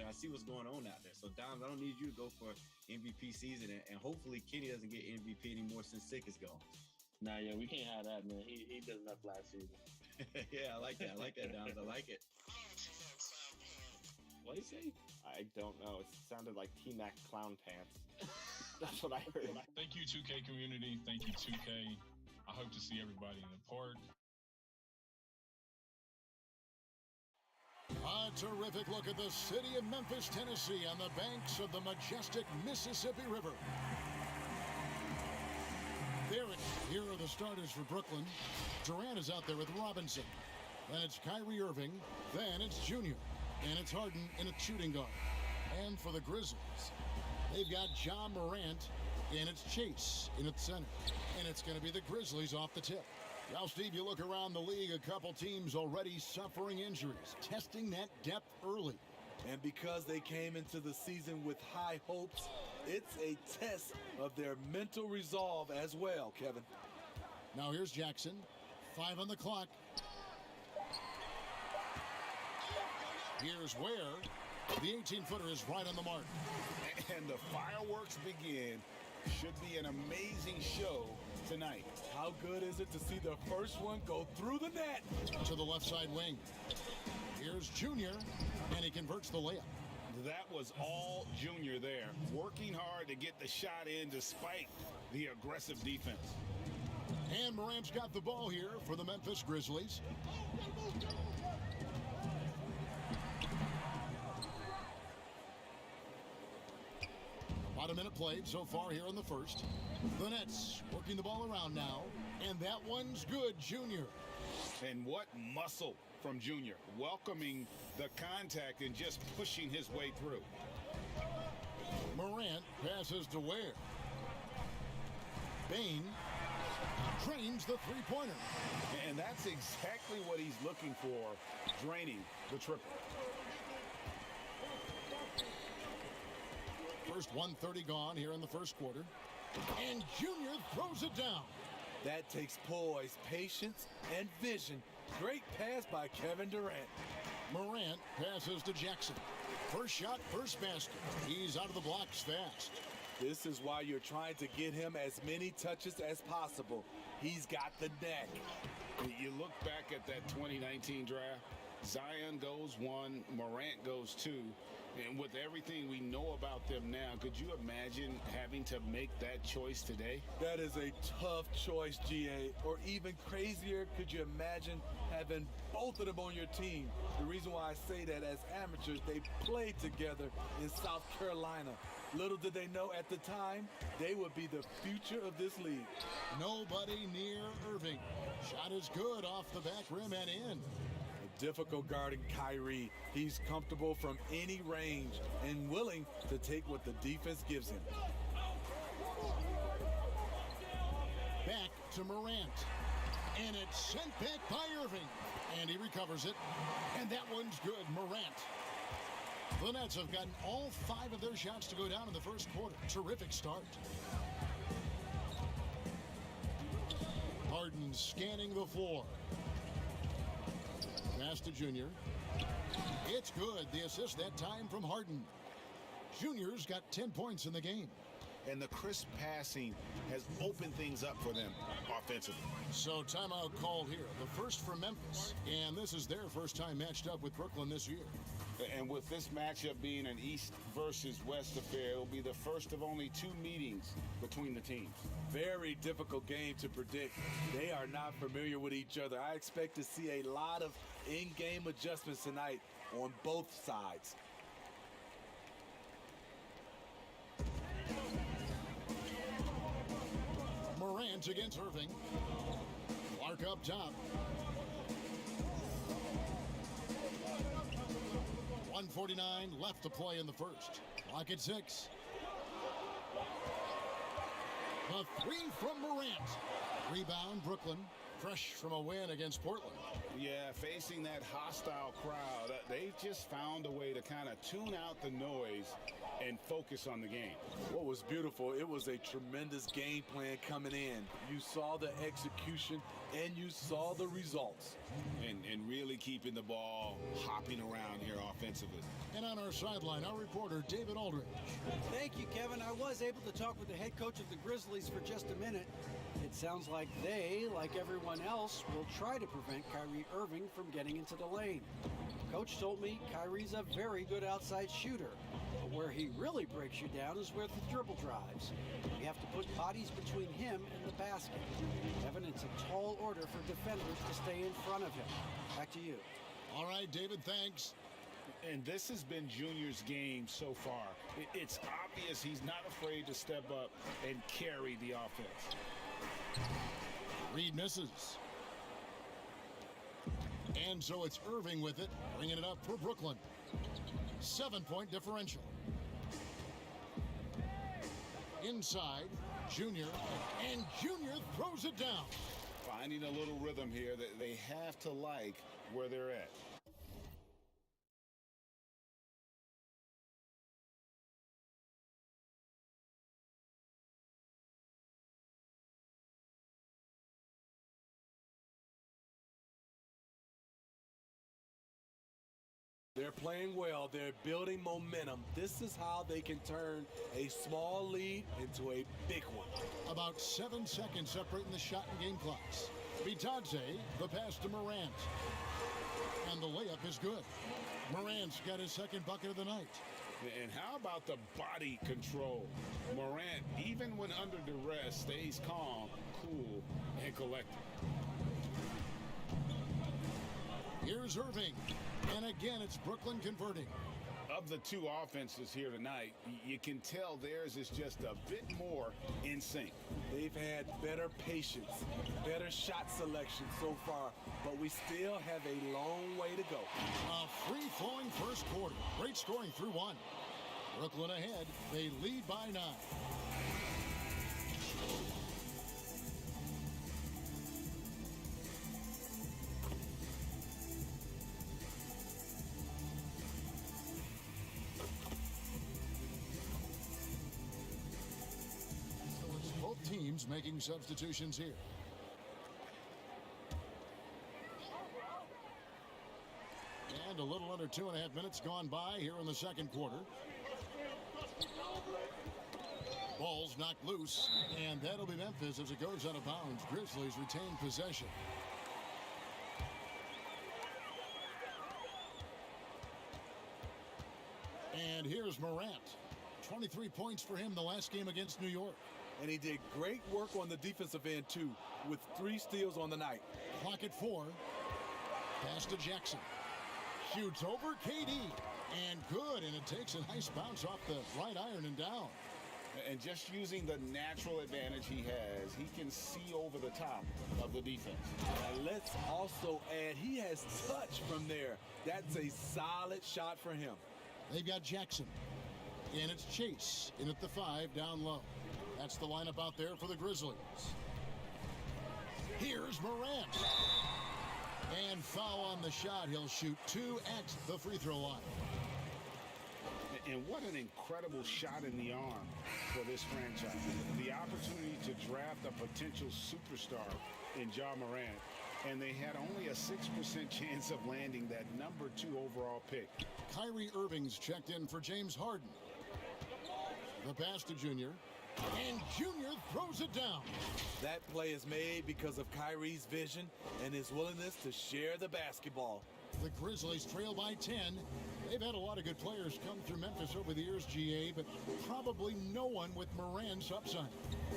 I see what's going on out there. So, Dom, I don't need you to go for MVP season, and hopefully Kenny doesn't get MVP anymore since Sick is gone. Nah, yeah, we can't have that, man. He did enough last season. Yeah, I like that. I like that, Dom. I like it. What did he say? I don't know. It sounded like T-Mac clown pants. That's what I heard. Thank you, 2K community. Thank you, 2K. I hope to see everybody in the park. A terrific look at the city of Memphis, Tennessee on the banks of the majestic Mississippi River. Here are the starters for Brooklyn. Durant is out there with Robinson. Then it's Kyrie Irving. Then it's Junior. And it's Harden in a shooting guard. And for the Grizzlies, they've got Ja Morant, and it's Chase in at center. And it's going to be the Grizzlies off the tip. Now, Steve, you look around the league, a couple teams already suffering injuries, testing that depth early. And because they came into the season with high hopes, it's a test of their mental resolve as well, Kevin. Now here's Jackson. 5 on the clock. Here's Ware. The 18-footer is right on the mark. And the fireworks begin. Should be an amazing show tonight. How good is it to see the first one go through the net? To the left side wing. Here's Junior, and he converts the layup. That was all Junior there, working hard to get the shot in despite the aggressive defense. And Morant's got the ball here for the Memphis Grizzlies. About a minute played so far here in the first. The Nets working the ball around now, and that one's good, Junior. And what muscle from Junior, welcoming the contact and just pushing his way through. Morant passes to Ware. Bane drains the three-pointer. And that's exactly what he's looking for, draining the triple. First 1:30 gone here in the first quarter. And Junior throws it down. That takes poise, patience, and vision. Great pass by Kevin Durant. Morant passes to Jackson. First shot, first basket. He's out of the blocks fast. This is why you're trying to get him as many touches as possible. He's got the knack. You look back at that 2019 draft, Zion goes 1, Morant goes 2. And with everything we know about them now, could you imagine having to make that choice today? That is a tough choice, GA. Or even crazier, could you imagine having both of them on your team? The reason why I say that, as amateurs, they played together in South Carolina. Little did they know at the time, they would be the future of this league. Nobody near Irving. Shot is good off the back rim and in. Difficult guarding Kyrie. He's comfortable from any range and willing to take what the defense gives him. Back to Morant. And it's sent back by Irving. And he recovers it. And that one's good, Morant. The Nets have gotten all 5 of their shots to go down in the first quarter. Terrific start. Harden scanning the floor. Pass to Junior. It's good. The assist that time from Harden. Junior's got 10 points in the game. And the crisp passing has opened things up for them offensively. So timeout called here. The first for Memphis. And this is their first time matched up with Brooklyn this year. And with this matchup being an East versus West affair, it will be the first of only 2 meetings between the teams. Very difficult game to predict. They are not familiar with each other. I expect to see a lot of in-game adjustments tonight on both sides. Morant against Irving. Clark up top. 1:49 left to play in the first. Clock at 6. The 3 from Morant. Rebound, Brooklyn. Fresh from a win against Portland. Yeah, facing that hostile crowd, they've just found a way to kind of tune out the noise and focus on the game. What was beautiful, it was a tremendous game plan coming in. You saw the execution and you saw the results. And really keeping the ball hopping around here offensively. defensively. And on our sideline, our reporter, David Aldridge. Thank you, Kevin. I was able to talk with the head coach of the Grizzlies for just a minute. It sounds like they, like everyone else, will try to prevent Kyrie Irving from getting into the lane. Coach told me Kyrie's a very good outside shooter, but where he really breaks you down is with the dribble drives. You have to put bodies between him and the basket. Kevin, it's a tall order for defenders to stay in front of him. Back to you. All right, David, thanks. And this has been Junior's game so far. It's obvious he's not afraid to step up and carry the offense. Reed misses. And so it's Irving with it, bringing it up for Brooklyn. 7-point differential. Inside, Junior, and Junior throws it down. Finding a little rhythm here that they have to like where they're at. They're playing well. They're building momentum. This is how they can turn a small lead into a big one. About 7 seconds separating the shot and game clocks. Bitadze, the pass to Morant. And the layup is good. Morant's got his second bucket of the night. And how about the body control? Morant, even when under duress, stays calm, cool, and collected. Here's Irving. And again, it's Brooklyn converting. Of the two offenses here tonight, you can tell theirs is just a bit more in sync. They've had better patience, better shot selection so far, but we still have a long way to go. A free-flowing first quarter. Great scoring through one. Brooklyn ahead. They lead by 9. Teams making substitutions here. And a little under 2.5 minutes gone by here in the second quarter. Ball's knocked loose, and that'll be Memphis as it goes out of bounds. Grizzlies retain possession. And here's Morant. 23 points for him the last game against New York. And he did great work on the defensive end, too, with 3 steals on the night. Clock at 4. Pass to Jackson. Shoots over KD. And good, and it takes a nice bounce off the right iron and down. And just using the natural advantage he has, he can see over the top of the defense. And let's also add, he has touch from there. That's a solid shot for him. They've got Jackson. And it's Chase in at the 5 down low. That's the lineup out there for the Grizzlies. Here's Morant. And foul on the shot. He'll shoot 2 at the free throw line. And what an incredible shot in the arm for this franchise. The opportunity to draft a potential superstar in Ja Morant. And they had only a 6% chance of landing that number 2 overall pick. Kyrie Irving's checked in for James Harden. The pass to Junior. And Junior throws it down. That play is made because of Kyrie's vision and his willingness to share the basketball. The Grizzlies trail by 10. They've had a lot of good players come through Memphis over the years, GA, but probably no one with Morant's upside.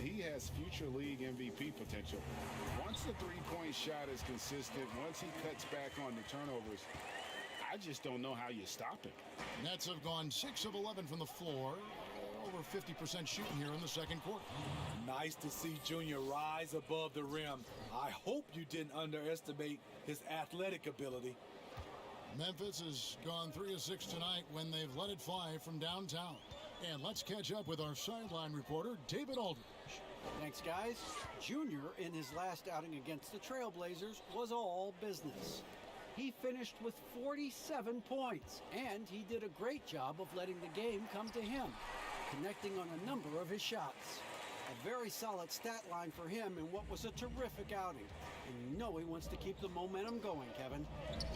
He has future league MVP potential. Once the three-point shot is consistent, once he cuts back on the turnovers, I just don't know how you stop him. Nets have gone 6 of 11 from the floor. Over 50% shooting here in the second quarter. Nice to see Junior rise above the rim. I hope you didn't underestimate his athletic ability. Memphis has gone 3 of 6 tonight when they've let it fly from downtown. And let's catch up with our sideline reporter, David Aldridge. Thanks, guys. Junior, in his last outing against the Trailblazers, was all business. He finished with 47 points, and he did a great job of letting the game come to him, connecting on a number of his shots. A very solid stat line for him in what was a terrific outing. And you know he wants to keep the momentum going, Kevin.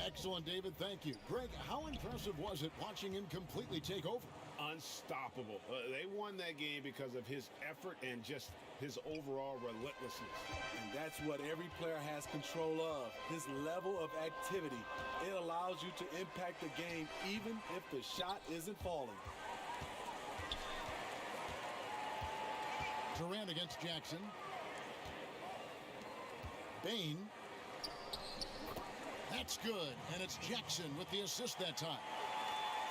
Excellent, David. Thank you. Greg, how impressive was it watching him completely take over? Unstoppable. They won that game because of his effort and just his overall relentlessness. And that's what every player has control of, his level of activity. It allows you to impact the game even if the shot isn't falling. Durant against Jackson. Bain. That's good, and it's Jackson with the assist that time.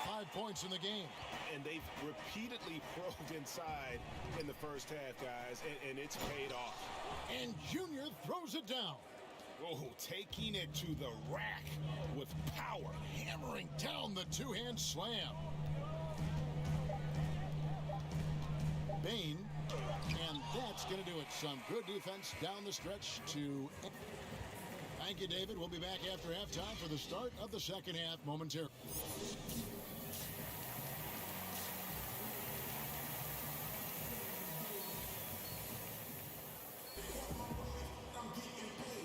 5 points in the game. And they've repeatedly probed inside in the first half, guys, and it's paid off. And Junior throws it down. Oh, taking it to the rack with power. Hammering down the two-hand slam. Bain, and that's going to do it. Some good defense down the stretch to... Thank you, David. We'll be back after halftime for the start of the second half momentarily.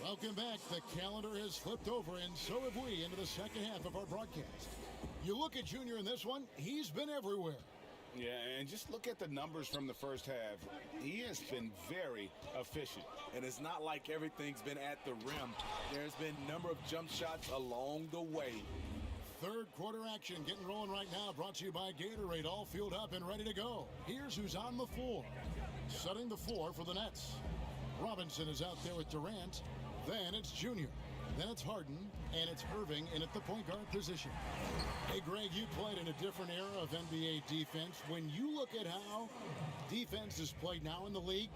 Welcome back. The calendar has flipped over, and so have we, into the second half of our broadcast. You look at Junior in this one, he's been everywhere. Yeah, and just look at the numbers from the first half. He has been very efficient. And it's not like everything's been at the rim. There's been a number of jump shots along the way. Third quarter action getting rolling right now, brought to you by Gatorade, all fueled up and ready to go. Here's who's on the floor. Setting the floor for the Nets. Robinson is out there with Durant. Then it's Junior. Then it's Harden, and it's Irving in at the point guard position. Hey, Greg, you played in a different era of NBA defense. When you look at how defense is played now in the league,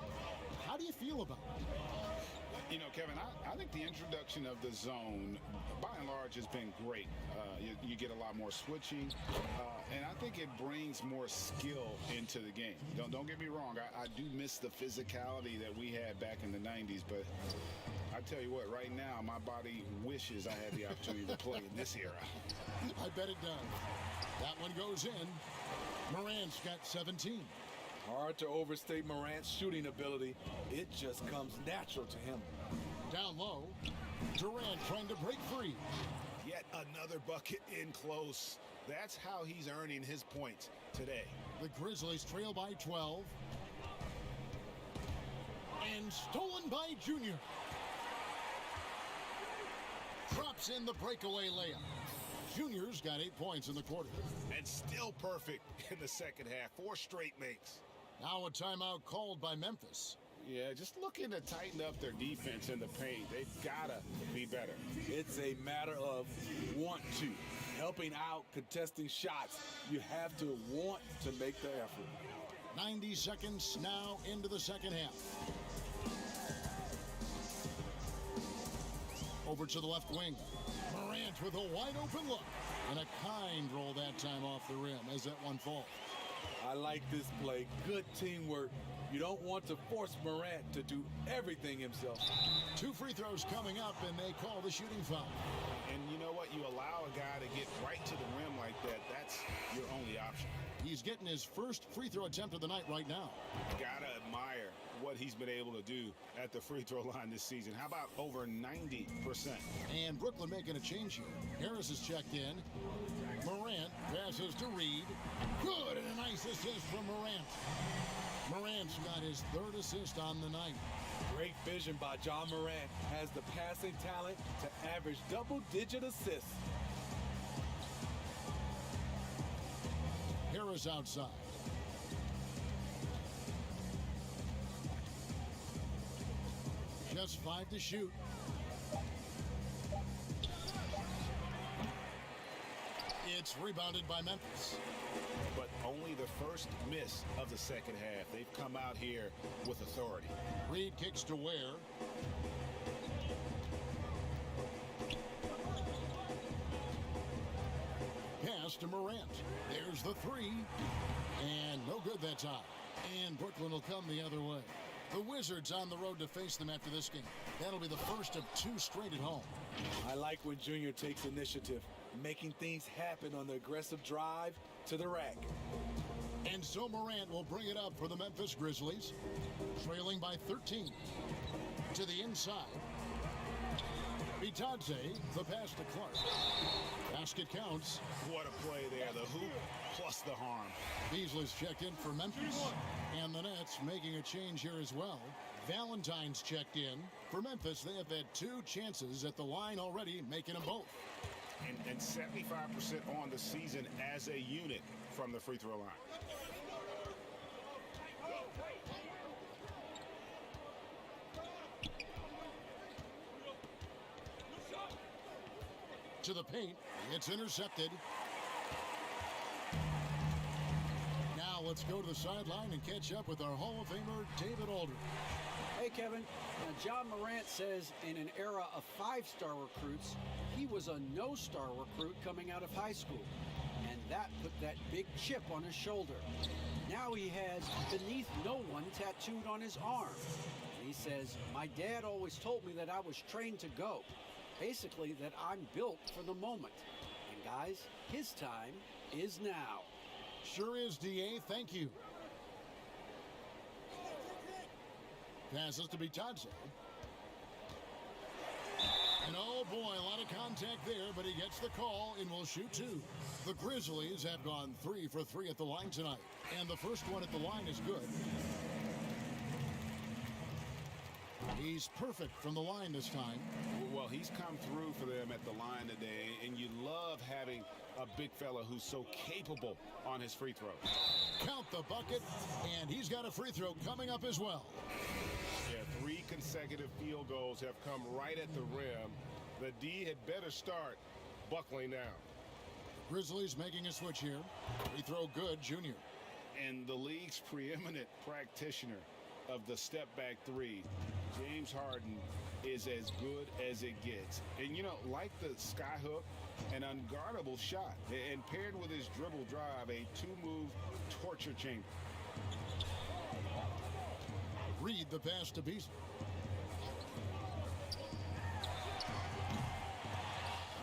how do you feel about it? You know, Kevin, I think the introduction of the zone, by and large, has been great. You get a lot more switching, and I think it brings more skill into the game. Don't get me wrong, I do miss the physicality that we had back in the 90s, but I tell you what, right now, my body wishes I had the opportunity to play in this era. I bet it does. That one goes in. Morant's got 17. Hard to overstate Morant's shooting ability. It just comes natural to him. Down low, Durant trying to break free. Yet another bucket in close. That's how he's earning his points today. The Grizzlies trail by 12. And stolen by Junior. Drops in the breakaway layup. Junior's got 8 points in the quarter. And still perfect in the second half. 4 straight makes. Now a timeout called by Memphis. Yeah, just looking to tighten up their defense in the paint. They've got to be better. It's a matter of want to. Helping out, contesting shots. You have to want to make the effort. 90 seconds now into the second half. Over to the left wing. Morant with a wide open look. And a kind roll that time off the rim as that one falls. I like this play. Good teamwork. You don't want to force Morant to do everything himself. 2 free throws coming up, and they call the shooting foul. And you know what? You allow a guy to get right to the rim like that. That's your only option. He's getting his first free throw attempt of the night right now. Gotta admire what he's been able to do at the free throw line this season. How about over 90%? And Brooklyn making a change here. Harris is checked in. Morant passes to Reed. Good, and a nice assist from Morant. Morant's got his 3rd assist on the night. Great vision by John Morant. Has the passing talent to average double-digit assists. Harris outside. Just 5 to shoot. It's rebounded by Memphis. But only the first miss of the second half. They've come out here with authority. Reed kicks to Ware. Pass to Morant. There's the 3. And no good that time. And Brooklyn will come the other way. The Wizards on the road to face them after this game. That'll be the first of 2 straight at home. I like when Junior takes initiative, making things happen on the aggressive drive to the rack. And so Morant will bring it up for the Memphis Grizzlies, trailing by 13. To the inside. Bitadze, the pass to Clark. Basket counts. What a play there. The hoop plus the harm. Beasley's checked in for Memphis. And the Nets making a change here as well. Valentine's checked in. For Memphis, they have had 2 chances at the line already, making them both. And 75% on the season as a unit from the free throw line. To the paint, it's intercepted. Now let's go to the sideline and catch up with our Hall of Famer, David Aldridge. Hey, Kevin. Now, John Morant says in an era of 5-star recruits, he was a no-star recruit coming out of high school. And that put that big chip on his shoulder. Now he has beneath no one tattooed on his arm. And he says, my dad always told me that I was trained to go. Basically, that I'm built for the moment. And guys, his time is now. Sure is, D.A. Thank you. Passes to Bitadze. And oh boy, a lot of contact there, but he gets the call and will shoot 2. The Grizzlies have gone 3 for 3 at the line tonight. And the first one at the line is good. He's perfect from the line this time. Well, he's come through for them at the line today, and you love having a big fella who's so capable on his free throws. Count the bucket, and he's got a free throw coming up as well. Yeah, 3 consecutive field goals have come right at the rim. The D had better start buckling down. Grizzlies making a switch here. Free throw good, Junior. And the league's preeminent practitioner of the step-back 3, James Harden, is as good as it gets. And, you know, like the skyhook, an unguardable shot. And paired with his dribble drive, a 2-move torture chamber. Reed the pass to Beasley.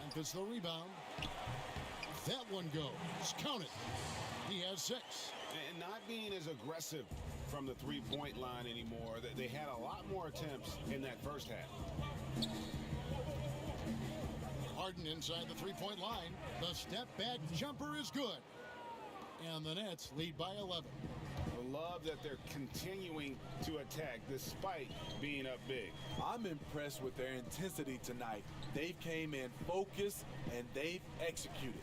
Memphis the rebound. That one goes. Count it. He has 6. And not being as aggressive from the three-point line anymore. They had a lot more attempts in that first half. Harden inside the three-point line. The step-back jumper is good. And the Nets lead by 11. I love that they're continuing to attack despite being up big. I'm impressed with their intensity tonight. They came in focused and they've executed.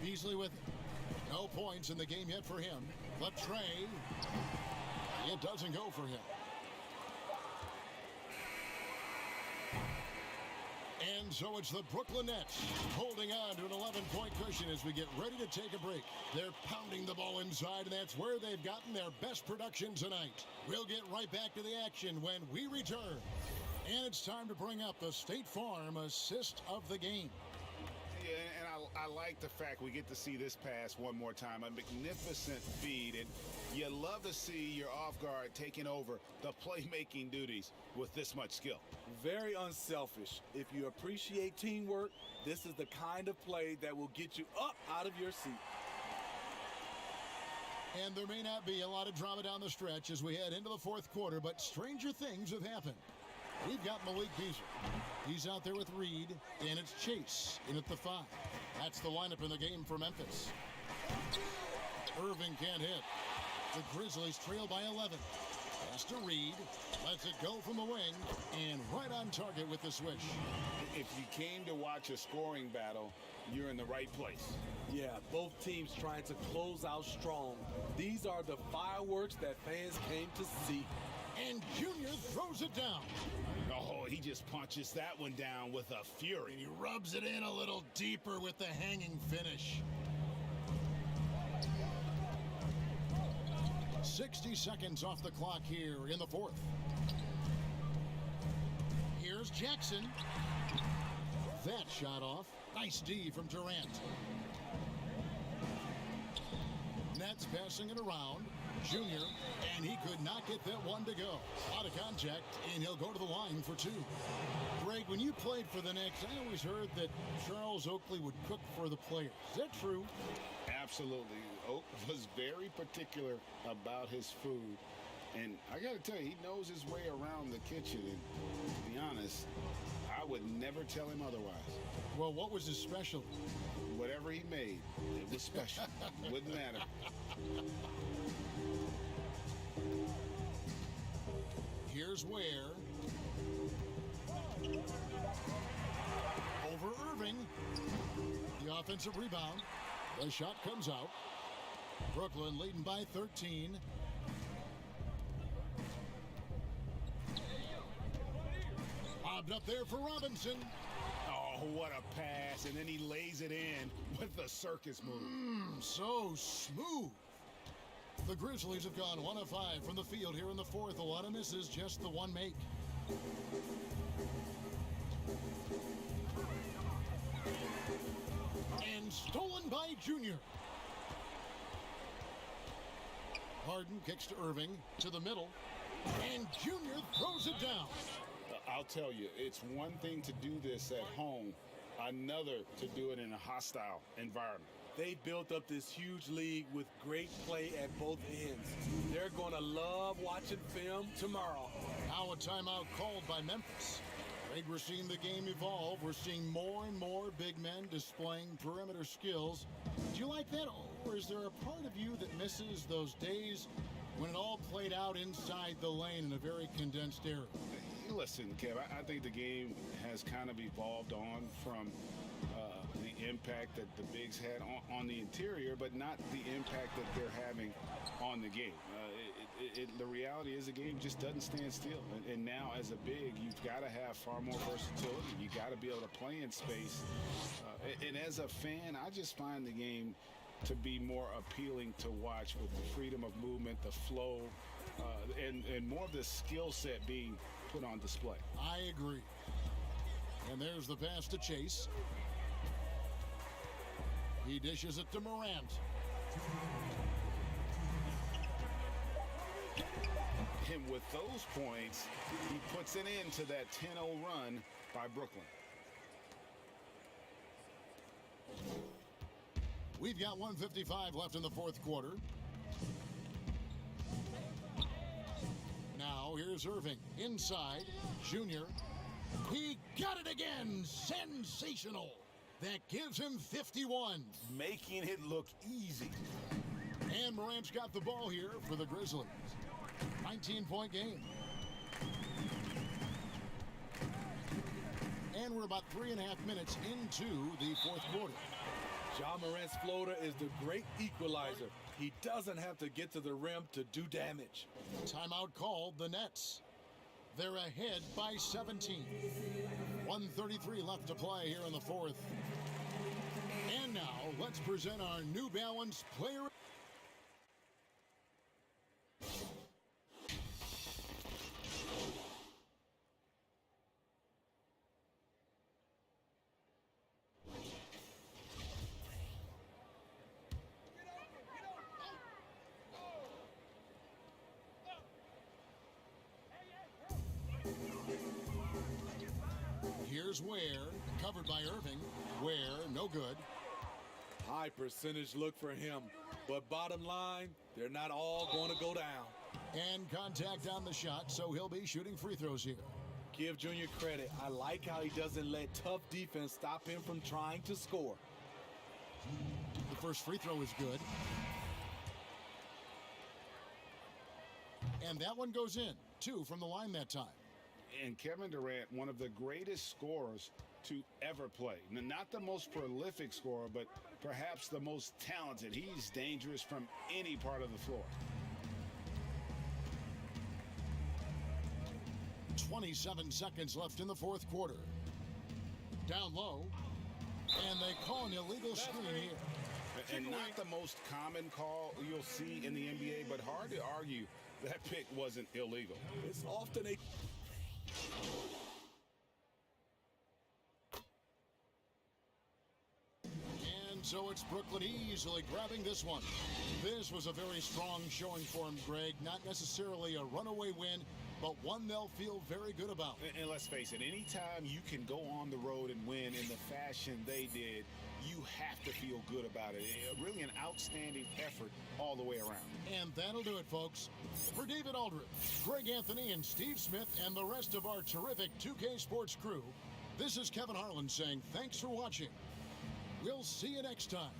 Beasley with it. No points in the game yet for him. The tray. It doesn't go for him. And so it's the Brooklyn Nets holding on to an 11-point cushion as we get ready to take a break. They're pounding the ball inside, and that's where they've gotten their best production tonight. We'll get right back to the action when we return. And it's time to bring up the State Farm assist of the game. Yeah, and I like the fact we get to see this pass one more time. A magnificent feed, and you love to see your off guard taking over the playmaking duties with this much skill. Very unselfish. If you appreciate teamwork, this is the kind of play that will get you up out of your seat. And there may not be a lot of drama down the stretch as we head into the fourth quarter, but stranger things have happened. We've got Malik Beasley. He's out there with Reed, and it's Chase in at the 5. That's the lineup in the game for Memphis. Irving can't hit. The Grizzlies trail by 11. Pass to Reed. Lets it go from the wing, and right on target with the swish. If you came to watch a scoring battle, you're in the right place. Yeah, both teams trying to close out strong. These are the fireworks that fans came to see. And Junior throws it down. Oh, he just punches that one down with a fury. And he rubs it in a little deeper with the hanging finish. 60 seconds off the clock here in the fourth. Here's Jackson. That shot off. Nice D from Durant. Nets passing it around. Junior, and he could not get that one to go. Out of contact, and he'll go to the line for 2. Greg, when you played for the Knicks, I always heard that Charles Oakley would cook for the players. Is that true? Absolutely. Oak was very particular about his food. And I got to tell you, he knows his way around the kitchen. And to be honest, I would never tell him otherwise. Well, what was his special? Whatever he made, it was special. Wouldn't matter. Here's Ware. Over Irving. The offensive rebound. The shot comes out. Brooklyn leading by 13. Lobbed up there for Robinson. Oh, what a pass. And then he lays it in with the circus move. So smooth. The Grizzlies have gone 1 of 5 from the field here in the fourth. A lot of misses, just the one make. And stolen by Junior. Harden kicks to Irving, to the middle, and Junior throws it down. I'll tell you, it's one thing to do this at home, another to do it in a hostile environment. They built up this huge lead with great play at both ends. They're going to love watching film tomorrow. Now a timeout called by Memphis. Greg, we're seeing the game evolve. We're seeing more and more big men displaying perimeter skills. Do you like that, or is there a part of you that misses those days when it all played out inside the lane in a very condensed area? Listen, Kev, I think the game has kind of evolved on from the impact that the bigs had on the interior, but not the impact that they're having on the game. The reality is the game just doesn't stand still. And now as a big, you've got to have far more versatility. You got to be able to play in space. And as a fan, I just find the game to be more appealing to watch with the freedom of movement, the flow, and more of the skill set being put on display. I agree. And there's the pass to Chase. He dishes it to Morant. And with those points, he puts an end to that 10-0 run by Brooklyn. We've got 1:55 left in the fourth quarter. Now here's Irving inside. Junior. He got it again. Sensational. That gives him 51. Making it look easy. And Morant's got the ball here for the Grizzlies. 19-point game. And we're about 3.5 minutes into the fourth quarter. Ja Morant's floater is the great equalizer. He doesn't have to get to the rim to do damage. Timeout called the Nets. They're ahead by 17. 1:33 left to play here in the fourth. And now let's present our New Balance player. Here's Ware, covered by Irving. Ware, no good. High percentage look for him. But bottom line, they're not all going to go down. And contact on the shot, so he'll be shooting free throws here. Give Junior credit. I like how he doesn't let tough defense stop him from trying to score. The first free throw is good. And that one goes in. 2 from the line that time. And Kevin Durant, one of the greatest scorers to ever play. Not the most prolific scorer, but perhaps the most talented. He's dangerous from any part of the floor. 27 seconds left in the fourth quarter. Down low. And they call an illegal screen here. And not the most common call you'll see in the NBA, but hard to argue that pick wasn't illegal. It's often a... And so it's Brooklyn easily grabbing this one. This was a very strong showing for him, Greg. Not necessarily a runaway win, but one they'll feel very good about. And let's face it, anytime you can go on the road and win in the fashion they did, you have to feel good about it. Really an outstanding effort all the way around. And that'll do it, folks. For David Aldridge, Greg Anthony, and Steve Smith, and the rest of our terrific 2K Sports crew, this is Kevin Harlan saying thanks for watching. We'll see you next time.